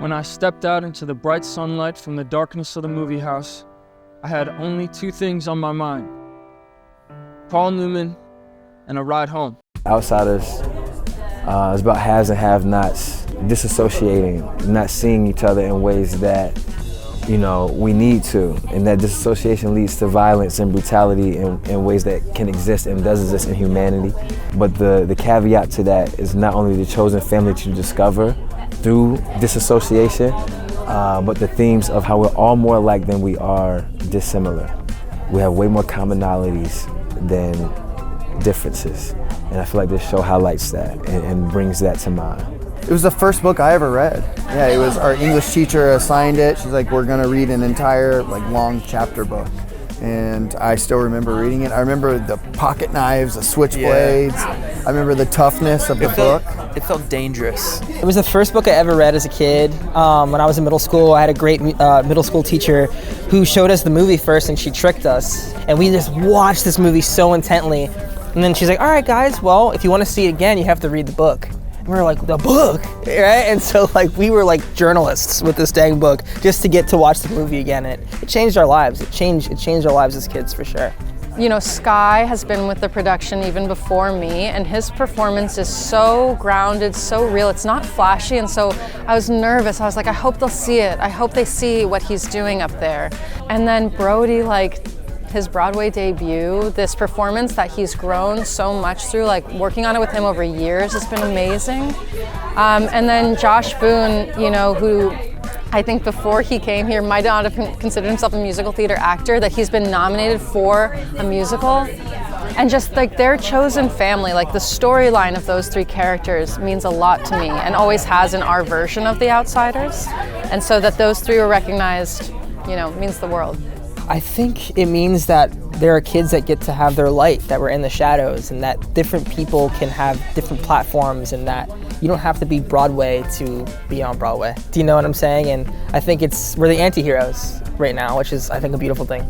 When I stepped out into the bright sunlight from the darkness of the movie house, I had only two things on my mind: Paul Newman and a ride home. Outsiders is about haves and have-nots, disassociating, not seeing each other in ways that, we need to. And that disassociation leads to violence and brutality in ways that can exist and does exist in humanity. But the caveat to that is not only the chosen family that you discover through disassociation, but the themes of how we're all more alike than we are dissimilar. We have way more commonalities than differences. And I feel like this show highlights that and brings that to mind. It was the first book I ever read. Yeah, it was our English teacher assigned it. She's like, we're gonna read an entire long chapter book. And I still remember reading it. I remember the pocket knives, the switchblades. I remember the toughness of the book. It felt dangerous. It was the first book I ever read as a kid. When I was in middle school, I had a great middle school teacher who showed us the movie first, and she tricked us. And we just watched this movie so intently. And then she's like, all right, guys, well, if you want to see it again, you have to read the book. And we were like, the book, right? And so we were like journalists with this dang book just to get to watch the movie again. It changed our lives. It changed our lives as kids for sure. Sky has been with the production even before me, and his performance is so grounded, so real. It's not flashy, and so I was nervous. I was like, I hope they'll see it. I hope they see what he's doing up there. And then Brody, his Broadway debut, this performance that he's grown so much through, working on it with him over years has been amazing. And then Josh Boone, who I think before he came here might not have considered himself a musical theater actor, that he's been nominated for a musical. And just their chosen family, the storyline of those three characters means a lot to me and always has in our version of The Outsiders. And so that those three were recognized, means the world. I think it means that there are kids that get to have their light, that were in the shadows, and that different people can have different platforms, and that you don't have to be Broadway to be on Broadway. Do you know what I'm saying? And I think we're the anti-heroes right now, which is, I think, a beautiful thing.